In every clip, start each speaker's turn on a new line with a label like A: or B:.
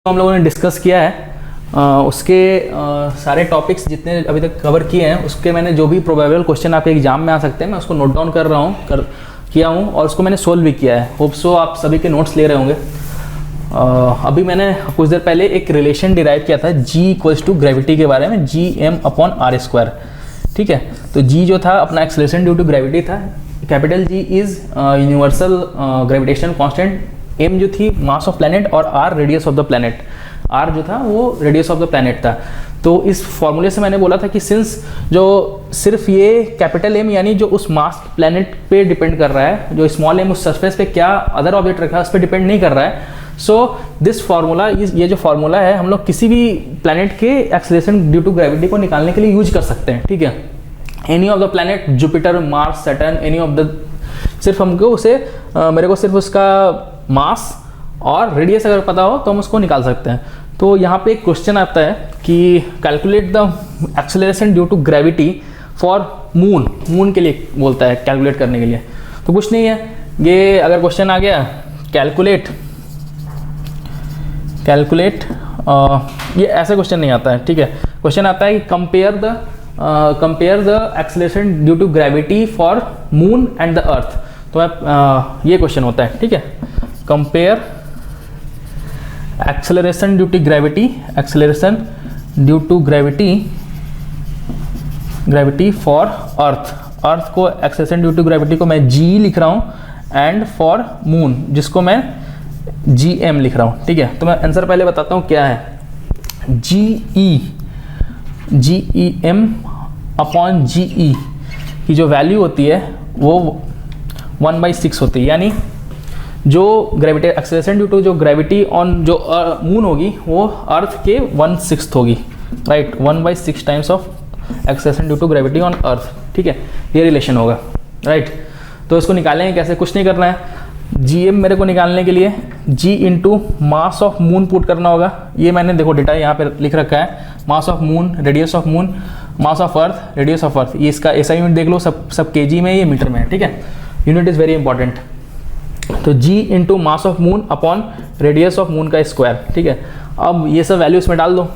A: हम लोगों ने डिस्कस किया है उसके सारे टॉपिक्स जितने अभी तक कवर किए हैं उसके मैंने जो भी प्रोबेबल क्वेश्चन आपके एग्जाम में आ सकते हैं मैं उसको नोट डाउन कर रहा हूँ किया हूँ और उसको मैंने सोल्व भी किया है। होप सो आप सभी के नोट्स ले रहे होंगे। अभी मैंने कुछ देर पहले एक रिलेशन डिराइव किया था जी इक्वल्स टू ग्रेविटी के बारे में, G M upon R square. ठीक है, तो जी जो था अपना एक्सेलरेशन ड्यू टू ग्रेविटी था, capital G is universal gravitation constant, M जो थी मास ऑफ प्लैनेट और R radius of the planet, R जो था वो रेडियस ऑफ द प्लैनेट था। तो इस फॉर्मूले से मैंने बोला था कि सिंस जो सिर्फ ये कैपिटल एम यानी जो उस मास प्लैनेट पे डिपेंड कर रहा है, जो स्मॉल एम उस सरफेस पे क्या अदर ऑब्जेक्ट रखा है उस पर डिपेंड नहीं कर रहा है। सो दिस फार्मूला, ये जो फार्मूला है हम लोग किसी भी प्लैनेट के एक्सेलरेशन ड्यू टू ग्रेविटी को निकालने के लिए यूज कर सकते हैं। ठीक है, any of the planet, Jupiter, Mars, Saturn, any of the, सिर्फ हमको उसे मेरे को सिर्फ उसका मास और रेडियस अगर पता हो तो हम उसको निकाल सकते हैं। तो यहाँ पे एक क्वेश्चन आता है कि calculate the acceleration due to gravity for moon, moon के लिए बोलता है कैलकुलेट करने के लिए। तो कुछ नहीं है, ये अगर क्वेश्चन आ गया कैलकुलेट, ये ऐसा क्वेश्चन नहीं आता है। ठीक है, क्वेश्चन आता है कि compare the acceleration due to gravity for moon and the earth. तो ये क्वेश्चन होता है। ठीक है, compare acceleration due to gravity, acceleration due to gravity for earth, earth को एक्सेलरेशन ड्यू टू ग्रेविटी को मैं जी लिख रहा हूँ, एंड फॉर मून जिसको मैं जी एम लिख रहा हूँ। ठीक है, तो मैं आंसर पहले बताता हूँ क्या है। जी ई एम अपॉन जी ई की जो वैल्यू होती है वो 1/6 होती है, यानी जो ग्रेविटी एक्सेलरेशन ड्यू टू जो ग्रेविटी ऑन जो मून होगी वो अर्थ के 1/6 होगी, right, 1/6 times of acceleration due to gravity on earth. ठीक है, ये रिलेशन होगा, राइट। तो इसको निकालेंगे कैसे, कुछ नहीं करना है। जी एम मेरे को निकालने के लिए G into mass of moon put करना होगा। ये मैंने देखो डेटा यहाँ पे लिख रखा है, मास of moon, radius of moon, mass of earth, radius of अर्थ। ये इसका ऐसा यूनिट देख लो, सब केजी में, ये मीटर में है। ठीक है, यूनिट इज़ वेरी इंपॉर्टेंट। तो G into mass of moon upon radius of moon का स्क्वायर। ठीक है, अब ये सब वैल्यूज में डाल दो,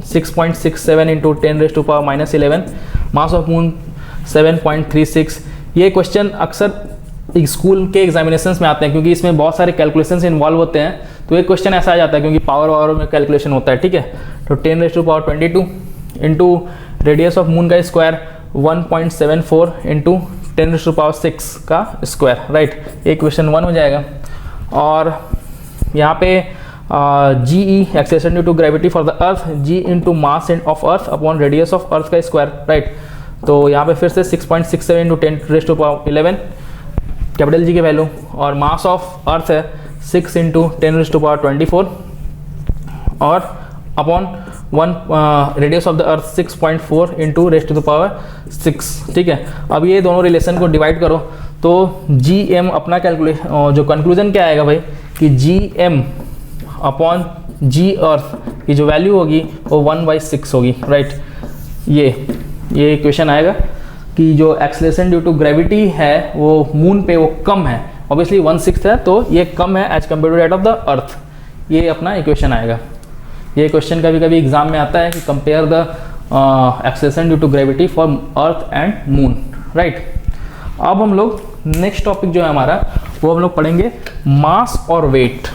A: 6.67 इंटू 10⁻⁻11, मास ऑफ मून 7.36। ये क्वेश्चन अक्सर स्कूल के एग्जामिनेशंस में आते हैं क्योंकि इसमें बहुत सारे कैलकुलेशंस इन्वॉल्व होते हैं। तो एक क्वेश्चन ऐसा आ जाता है क्योंकि पावर में कैलकुलेशन होता है। ठीक है, तो 10⁻22 इंटू रेडियस ऑफ मून का स्क्वायर 1.74 इंटू 10⁻6 का स्क्वायर, राइट। ये क्वेश्चन 1 हो जाएगा। और यहाँ पे G E acceleration due to gravity for the earth, G into mass of earth upon radius of earth का स्क्वायर, राइट। तो यहाँ पे फिर से 6.67 इंटू 10⁻11 कैपिटल जी की वैल्यू, और मास ऑफ अर्थ है 6 इंटू 10⁻24 और upon 1 radius of the earth 6.4 into 10⁻6। ठीक है, अब ये दोनों रिलेशन को डिवाइड करो तो जी एम अपना कैलकुलेशन जो कंक्लूजन क्या आएगा भाई कि जी एम अपॉन जी अर्थ की जो वैल्यू होगी वो 1/6 होगी, राइट। ये क्वेश्चन आएगा कि जो एक्सेलरेशन ड्यू टू ग्रेविटी है वो मून पे वो कम है, ऑब्वियसली 1/6 है तो ये कम है as compare to that of the earth. ये अपना इक्वेशन आएगा। ये क्वेश्चन कभी कभी एग्जाम में आता है कि compare the acceleration due to gravity for earth and moon, right. अब हम लोग नेक्स्ट टॉपिक जो है हमारा वो हम लोग पढ़ेंगे मास और वेट।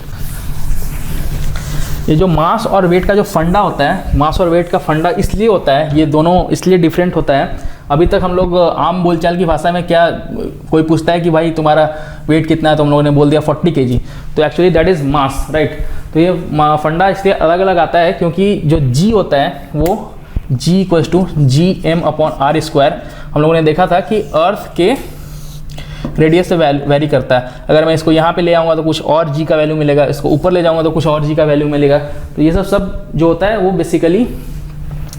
A: ये जो मास और वेट का जो फंडा होता है, मास और वेट का फंडा इसलिए होता है, ये दोनों इसलिए डिफरेंट होता है। अभी तक हम लोग आम बोलचाल की भाषा में क्या, कोई पूछता है कि भाई तुम्हारा वेट कितना है तो हम लोगों ने बोल दिया 40 kg, तो actually that is mass, right. तो ये फंडा इसलिए अलग अलग आता है क्योंकि जो जी होता है वो G equals to G M upon R square. हम लोगों ने देखा था कि अर्थ के रेडियस से वेरी करता है। अगर मैं इसको यहाँ पे ले आऊँगा तो कुछ और जी का वैल्यू मिलेगा, इसको ऊपर ले जाऊँगा तो कुछ और जी का वैल्यू मिलेगा। तो ये सब जो होता है वो बेसिकली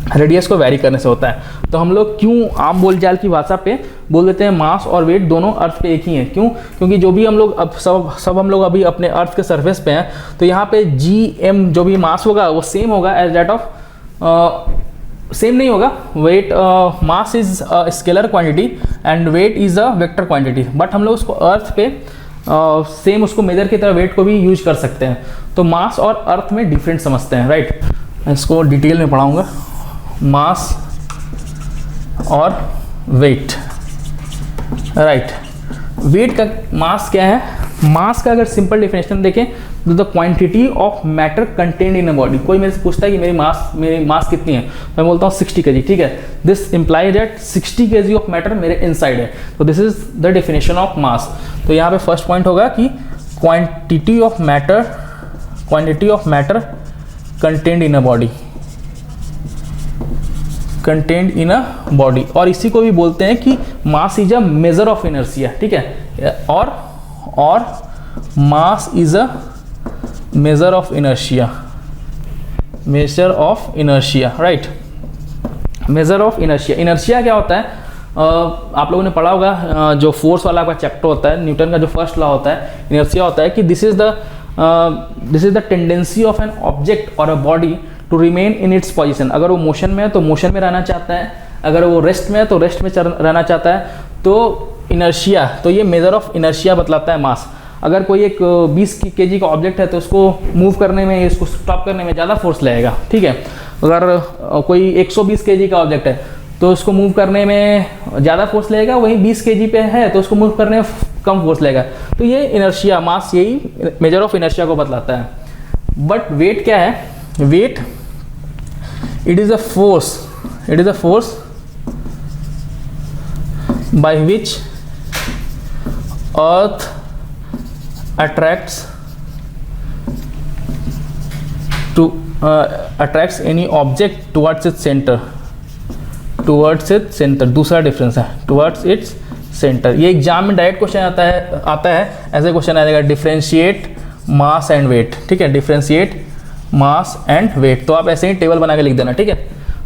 A: रेडियस को वेरी करने से होता है। तो हम लोग क्यों आम बोलचाल की भाषा पे बोल देते हैं मास और वेट दोनों अर्थ पे एक ही हैं, क्यों? क्योंकि जो भी हम लोग अब सब हम लोग अभी अपने अर्थ के सरफेस पे हैं, तो यहाँ पे जी एम जो भी मास होगा वो सेम होगा एज दैट ऑफ, सेम नहीं होगा। Weight, mass is scalar quantity and weight is a vector quantity, but हम लोग उसको अर्थ पे सेम उसको मेजर की तरह वेट को भी यूज कर सकते हैं। तो मास और अर्थ में डिफरेंट समझते हैं, राइट। इसको डिटेल में पढ़ाऊंगा, मास और वेट, राइट। वेट का मास क्या है? मास का अगर सिंपल डेफिनेशन देखें तो the quantity of matter contained in a body. कोई मेरे से पूछता है कि मेरी मास कितनी है, मैं बोलता हूँ 60 kg, ठीक है। This imply that 60 kg of matter मेरे इनसाइड है, तो this is the definition of mass. तो यहाँ पे फर्स्ट पॉइंट होगा कि quantity of matter contained in a body, contained in a body. और इसी को भी बोलते हैं कि मास is a measure of inertia, ठीक है। और mass is a measure of inertia, major of inertia, right. Major of inertia, inertia क्या होता है? आप लोगों ने पढ़ा होगा, जो फोर्स वाला आपका चैप्टर होता है, न्यूटन का जो फर्स्ट लॉ होता है, इनर्शिया होता है कि this is the tendency of an object और a body to remain in its position. अगर वो मोशन में है तो मोशन में रहना चाहता है, अगर वो रेस्ट में है तो रेस्ट में रहना चाहता है। तो इनर्शिया, तो ये मेजर ऑफ इनर्शिया बतलाता है मास। अगर कोई एक 20 kg का ऑब्जेक्ट है तो उसको मूव करने में, इसको स्टॉप करने में ज़्यादा फोर्स लगेगा, ठीक है। अगर कोई 120 kg का ऑब्जेक्ट है तो उसको मूव करने में ज़्यादा फोर्स लगेगा, वहीं 20 kg पे है तो उसको मूव करने में कम फोर्स लगेगा। तो ये इनर्शिया, मास यही मेजर ऑफ इनर्शिया को बतलाता है। बट वेट क्या है? Weight it is a force by which earth attracts any object towards its center। दूसरा डिफरेंस है towards its center। ये एग्जाम में डायरेक्ट क्वेश्चन आता है ऐसे क्वेश्चन आएगा, डिफरेंशिएट मास एंड वेट, ठीक है। डिफरेंशिएट मास एंड वेट, तो आप ऐसे ही टेबल बना के लिख देना, ठीक है।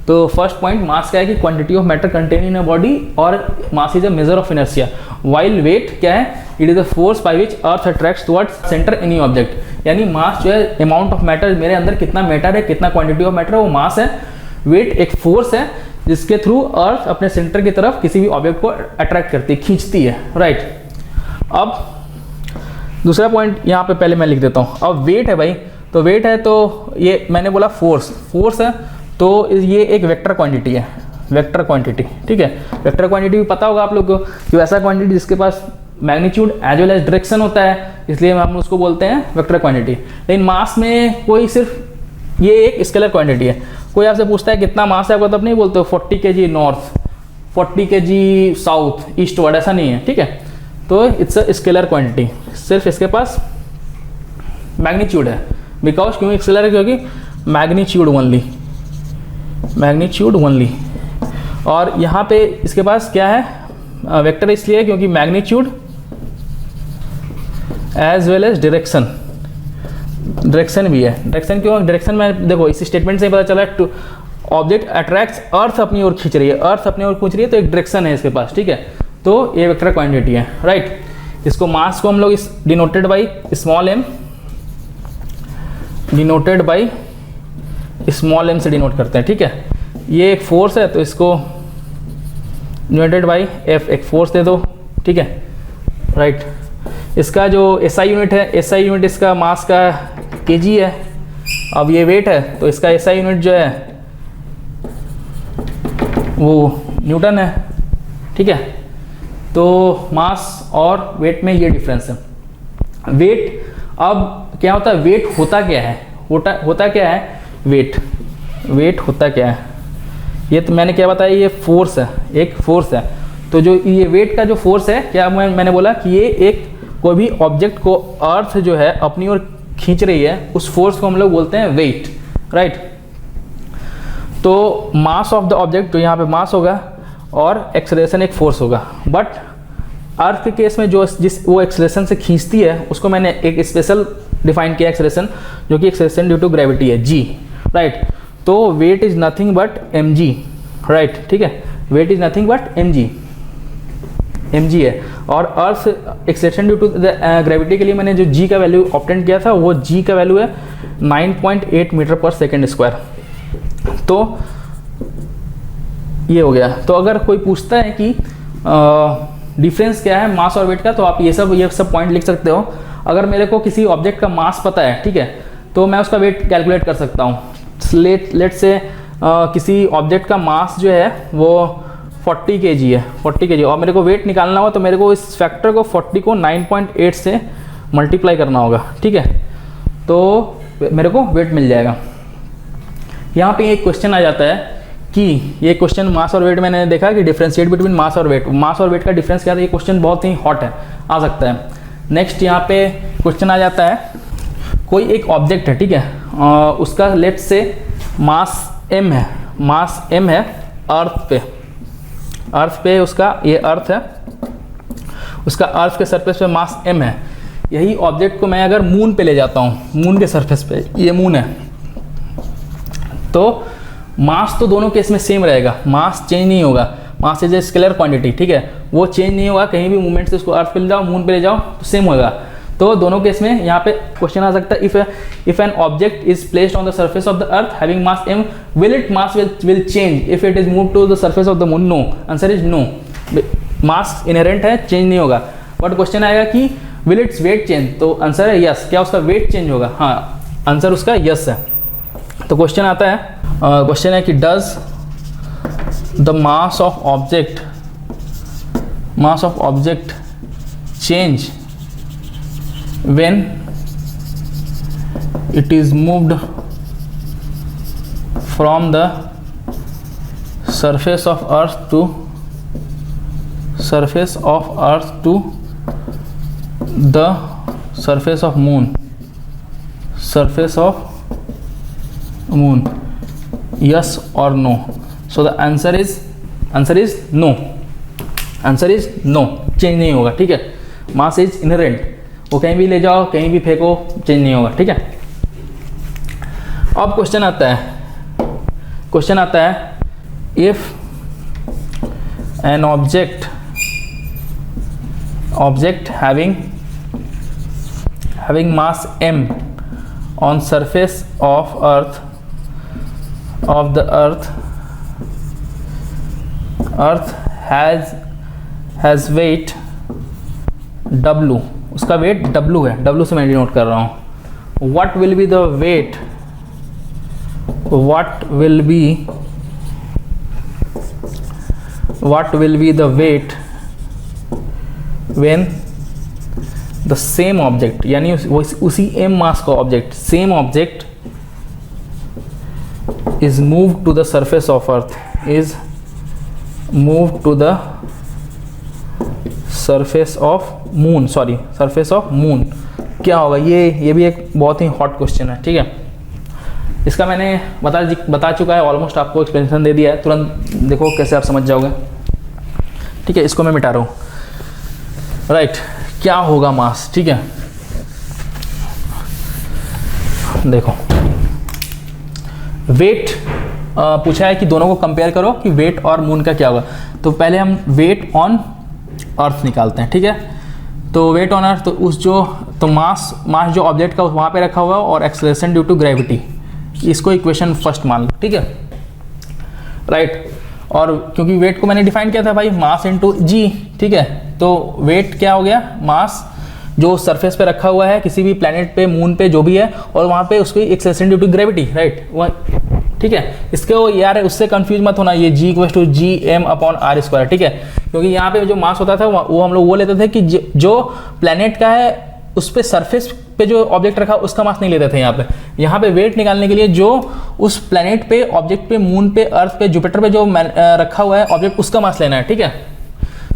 A: तो फर्स्ट पॉइंट मास क्या है कि quantity of matter contain in a body, और mass is a measure of inertia. While weight क्या है? It is a force by which earth attracts towards centre any object. यानी मास जो है amount of matter, मेरे अंदर कितना matter है, कितना क्वांटिटी ऑफ मैटर है, वो मास है। वेट एक फोर्स है जिसके थ्रू अर्थ अपने सेंटर की तरफ किसी भी ऑब्जेक्ट को अट्रैक्ट करती है, खींचती है, राइट। अब दूसरा पॉइंट यहाँ पे पहले मैं लिख देता हूँ। अब वेट है भाई, तो वेट है तो ये मैंने बोला फोर्स है, तो ये एक वेक्टर क्वांटिटी है, वेक्टर क्वांटिटी, ठीक है। वेक्टर क्वांटिटी भी पता होगा आप लोग को कि वैसा क्वांटिटी जिसके पास magnitude as well as direction होता है, इसलिए हम उसको बोलते हैं वेक्टर क्वांटिटी। लेकिन मास में कोई सिर्फ ये एक स्केलर क्वांटिटी है। कोई आपसे पूछता है कितना मास है आपका, तब नहीं बोलते हो 40 kg north, 40 kg south, eastward, ऐसा नहीं है, ठीक है। तो इट्स अ स्केलर क्वांटिटी, सिर्फ इसके पास मैग्नीट्यूड है। बिकॉज क्यों स्केलर है? क्योंकि मैग्नीट्यूड ओनली। और यहाँ पे इसके पास क्या है? वेक्टर इसलिए क्योंकि magnitude as well as direction भी है। डायरेक्शन क्यों? डायरेक्शन में देखो इस स्टेटमेंट से पता चला ऑब्जेक्ट अट्रैक्ट्स, अर्थ अपनी ओर खींच रही है, अर्थ अपनी ओर खींच रही है, तो एक डायरेक्शन है इसके पास, ठीक है। तो ये वेक्टर क्वांटिटी है, राइट। इसको मास को हम लोग डिनोटेड बाई स्मॉल m से डिनोट करते हैं, ठीक है। ये एक फोर्स है तो इसको डिनोटेड बाई f, एक फोर्स दे दो, ठीक है, राइट। इसका जो SI यूनिट है, SI यूनिट इसका मास का kg है। अब ये वेट है तो इसका SI यूनिट जो है वो न्यूटन है, ठीक है। तो मास और वेट में ये डिफरेंस है। वेट, अब क्या होता है? वेट होता क्या है? होता क्या है वेट होता क्या है? ये तो मैंने क्या बताया, ये फोर्स है, एक फोर्स है। तो जो ये वेट का जो फोर्स है, क्या मैंने बोला कि ये एक कोई भी ऑब्जेक्ट को अर्थ जो है अपनी ओर खींच रही है, उस फोर्स को हम लोग बोलते हैं वेट, राइट। तो मास ऑफ द ऑब्जेक्ट, तो यहाँ पे मास होगा और एक्सेलरेशन एक फोर्स होगा। बट अर्थ के केस में जो वो एक्सेलरेशन से खींचती है उसको मैंने एक स्पेशल डिफाइन किया एक्सेलरेशन, जो कि एक्सेलरेशन ड्यू टू ग्रेविटी है, g, राइट। तो weight is nothing but mg, right, ठीक है। Weight is nothing but mg है। और earth acceleration due to gravity के लिए मैंने जो g का वैल्यू ऑब्टेन किया था, वो g का वैल्यू है 9.8 मीटर पर सेकेंड स्क्वायर। तो ये हो गया। तो अगर कोई पूछता है कि डिफरेंस क्या है मास और वेट का, तो आप ये सब पॉइंट लिख सकते हो। अगर मेरे को किसी ऑब्जेक्ट का मास पता है, ठीक है, तो मैं उसका वेट कैलकुलेट कर सकता हूँ। लेट से किसी ऑब्जेक्ट का मास जो है वो 40 kg है, 40 kg, और मेरे को वेट निकालना हो तो मेरे को इस फैक्टर को 40 को 9.8 से मल्टीप्लाई करना होगा, ठीक है, तो मेरे को वेट मिल जाएगा। यहाँ पे एक क्वेश्चन आ जाता है कि ये क्वेश्चन मास और वेट, मैंने देखा कि डिफरेंशिएट बिटवीन मास और वेट का डिफरेंस क्या है, ये क्वेश्चन बहुत ही हॉट है, आ सकता है। नेक्स्ट यहाँ पे क्वेश्चन आ जाता है, कोई एक ऑब्जेक्ट है, ठीक है, उसका लेट से मास m है अर्थ पे उसका, ये अर्थ है, उसका अर्थ के सरफेस पे मास m है। यही ऑब्जेक्ट को मैं अगर मून पे ले जाता हूँ, मून के सरफेस पे, ये मून है, तो मास तो दोनों केस में सेम रहेगा, मास चेंज नहीं होगा, mass is a scalar quantity, ठीक है, वो चेंज नहीं होगा, कहीं भी मूवमेंट से उसको अर्थ पे ले जाओ, मून पे ले जाओ तो सेम होगा। तो दोनों केस में यहाँ पे क्वेश्चन आ सकता है, if an object is placed on the surface of the earth having mass m, will it mass will change if it is move to the surface of the moon? No, answer is no, mass inherent है, change नहीं होगा। But question आएगा कि will its weight change, तो answer है yes, क्या उसका wait change होगा? हाँ, आंसर उसका यस है। तो क्वेश्चन आता है, क्वेश्चन है कि does the mass of object change when it is moved from the surface of earth to the surface of moon, yes or no? So the answer is no, change नहीं होगा, ठीक है, mass is inherent, वो कहीं भी ले जाओ, कहीं भी फेंको, चेंज नहीं होगा, ठीक है। अब क्वेश्चन आता है if an object having mass m on surface of the earth has weight w, उसका वेट W है, W से मैं डिनोट कर रहा हूँ। What will be the weight when the same object, यानी उसी m मास का object, same object is moved to the surface of earth, surface of moon, क्या होगा? ये भी एक बहुत ही हॉट क्वेश्चन है, ठीक है। इसका मैंने बता चुका है, ऑलमोस्ट आपको एक्सप्लेनेशन दे दिया है, तुरंत देखो कैसे आप समझ जाओगे, ठीक है। इसको मैं मिटा रहा हूँ, राइट, क्या होगा मास, ठीक है। देखो वेट पूछा है कि दोनों को कंपेयर करो कि वेट और मून का क्या होगा, तो पहले हम वेट ऑन अर्थ निकालते हैं, ठीक है। तो वेट ऑन अर्थ, तो मास जो ऑब्जेक्ट का वहाँ पे रखा हुआ है, और एक्सेलरेशन ड्यू टू ग्रेविटी, इसको इक्वेशन फर्स्ट मान लो, ठीक है, राइट। और क्योंकि वेट को मैंने डिफाइन किया था भाई मास इनटू जी, ठीक है, तो वेट क्या हो गया? मास जो सरफेस पे रखा हुआ है किसी भी प्लैनेट पे, मून पे, जो भी है, और वहाँ पे उसकी acceleration due to gravity, right, ठीक है। इसको यार उससे कंफ्यूज मत होना, ये G=Gm/r², ठीक है, क्योंकि यहाँ पे जो मास होता था वो हम लोग वो लेते थे कि जो प्लैनेट का है उस पे सरफेस पे जो ऑब्जेक्ट रखा उसका मास नहीं लेते थे। यहाँ पे वेट निकालने के लिए जो उस प्लैनेट पे, ऑब्जेक्ट पे, मून पे, अर्थ पे, जुपिटर पे जो रखा हुआ है ऑब्जेक्ट, उसका मास लेना है, ठीक है।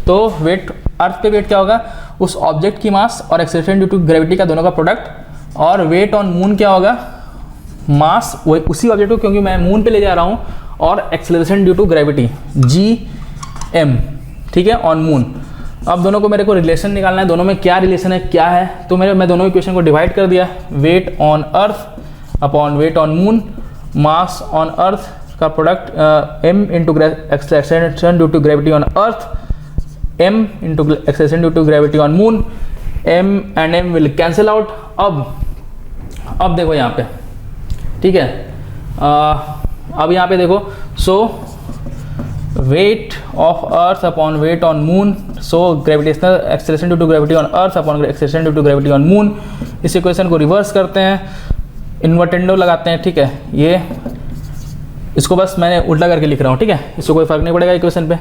A: तो वेट, अर्थ पे वेट क्या होगा? उस ऑब्जेक्ट की मास और एक्सेलरेशन ड्यू टू ग्रेविटी का दोनों का प्रोडक्ट। और वेट ऑन मून क्या होगा? मास वही उसी ऑब्जेक्ट को, क्योंकि मैं मून पे ले जा रहा हूँ, और acceleration due to gravity Gm, ठीक है, ऑन मून। अब दोनों को मेरे को रिलेशन निकालना है, दोनों में क्या रिलेशन है, क्या है, तो मैं दोनों इक्वेशन को डिवाइड कर दिया, weight on earth upon weight on moon, mass on earth का product m into acceleration due to gravity on earth, m into acceleration due to gravity on moon, m and m will cancel out. अब देखो यहाँ पे, ठीक है, अब यहाँ पे देखो, so weight of earth upon weight on moon, so gravitational acceleration due to gravity on earth upon acceleration due to gravity on moon. इस इक्वेशन को रिवर्स करते हैं, इन्वर्टेंडो लगाते हैं, ठीक है। ये इसको बस मैंने उल्टा करके लिख रहा हूँ, ठीक है, इसको कोई फर्क नहीं पड़ेगा इक्वेशन पे,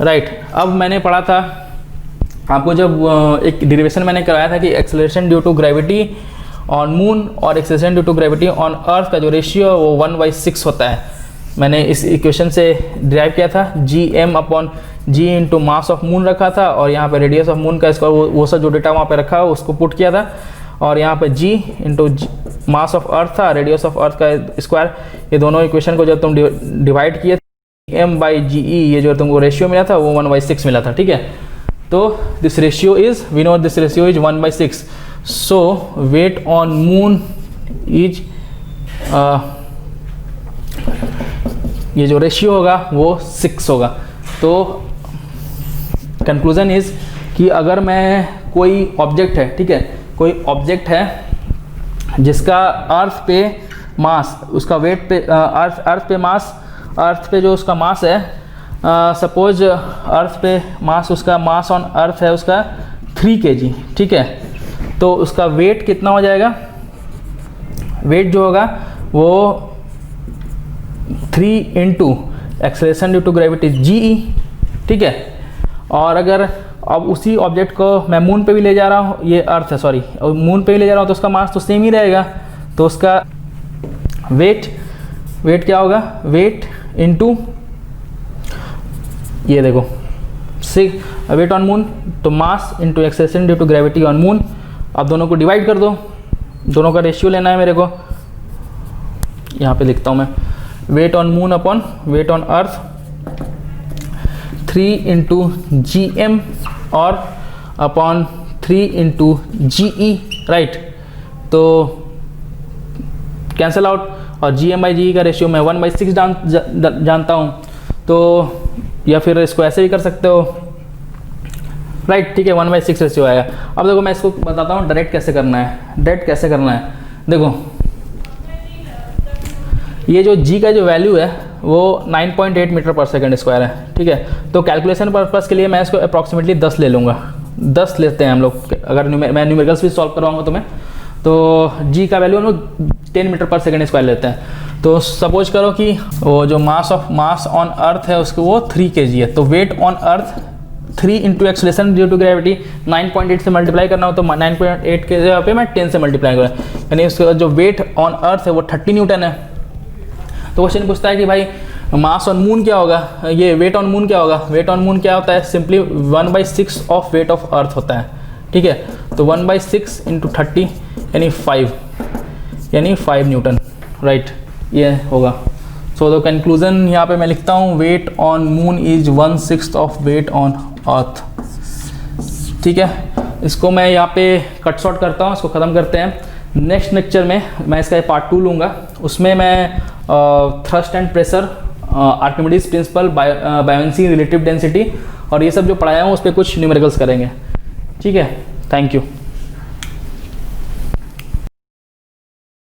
A: राइट। अब मैंने पढ़ा था आपको, जब एक डेरिवेशन मैंने कराया था कि acceleration due to gravity on moon और acceleration due to gravity on earth का जो रेशियो है वो 1/6 होता है। मैंने इस इक्वेशन से डिराइव किया था, gm upon g into mass of moon रखा था, और यहाँ पे रेडियस ऑफ मून का स्क्वायर, वो सब जो डेटा वहाँ पे रखा उसको पुट किया था, और यहाँ पे g इंटू मास ऑफ अर्थ था, रेडियस ऑफ अर्थ का स्क्वायर। ये दोनों इक्वेशन को जब तुम डिवाइड किए m/ge, ये जो तुमको रेशियो मिला था वो 1/6 मिला था, ठीक है। तो this ratio is, we know this ratio is 1/6, so weight on moon is, ये जो रेशियो होगा वो 6 होगा। तो कंक्लूजन इज कि अगर मैं कोई ऑब्जेक्ट है, ठीक है, कोई ऑब्जेक्ट है जिसका अर्थ पे मास, उसका वेट पे अर्थ पे मास, अर्थ पे जो उसका मास है, सपोज अर्थ पे मास, उसका मास ऑन अर्थ है उसका 3 kg, ठीक है। तो उसका वेट कितना हो जाएगा, वेट जो होगा वो 3 into acceleration due to gravity GE, ठीक है। और अगर अब उसी ऑब्जेक्ट को मैं मून पे भी ले जा रहा हूँ, ये अर्थ है सॉरी, और मून पे भी ले जा रहा हूँ, तो उसका मास तो सेम ही रहेगा, तो उसका वेट क्या होगा, वेट इंटू ये देखो वेट ऑन मून, तो mass into acceleration due to gravity on moon. अब दोनों को डिवाइड कर दो, दोनों का रेशियो लेना है मेरे को, यहाँ पे लिखता हूँ मैं, weight on moon upon weight on earth 3 into gm और अपॉन 3 इंटू GE, राइट। तो कैंसल आउट, और gm/ge का रेशियो मैं 1/6 जानता हूँ, तो या फिर इसको ऐसे भी कर सकते हो, राइट, ठीक है, 1/6 रेशियो आएगा। अब देखो मैं इसको बताता हूँ डायरेक्ट कैसे करना है, डायरेक्ट कैसे करना है। देखो ये जो g का जो वैल्यू है वो 9.8 मीटर पर सेकंड स्क्वायर है, ठीक है। तो कैलकुलेशन पर्पस के लिए मैं इसको अप्रॉक्सीमेटली 10 ले लूँगा, 10 लेते हैं हम लोग, अगर मैं न्यूमेरिकल्स भी सॉल्व करवाऊँगा तुम्हें, तो g का वैल्यू हम लोग 10 मीटर पर सेकंड स्क्वायर लेते हैं। तो सपोज करो कि वो जो मास ऑन अर्थ है उसको वो 3 kg है, तो weight on earth 3 into acceleration due to gravity 9.8 से मल्टीप्लाई करना हो, तो 9.8 के जगह पे मैं 10 से मल्टीप्लाई करूँ, यानी उसका जो वेट ऑन अर्थ है वो 30 न्यूटन है। तो क्वेश्चन पूछता है कि भाई मास ऑन मून क्या होगा, ये वेट ऑन मून क्या होगा। वेट ऑन मून क्या होता है, सिंपली 1/6 ऑफ वेट ऑफ अर्थ होता है, ठीक है। तो 1/6 इंटू 30 यानी 5 न्यूटन, राइट, ये होगा। सो द कंक्लूजन यहाँ पे मैं लिखता हूँ, weight on moon is 1/6 of weight on earth, ठीक है। इसको मैं यहाँ पे कट शॉर्ट करता हूँ, इसको ख़त्म करते हैं। नेक्स्ट लेक्चर में मैं इसका पार्ट 2 लूँगा, उसमें मैं thrust and pressure, Archimedes principle, buoyancy, relative density और ये सब जो पढ़ाया हूँ उस पर कुछ न्यूमेरिकल्स करेंगे, ठीक है। Thank you.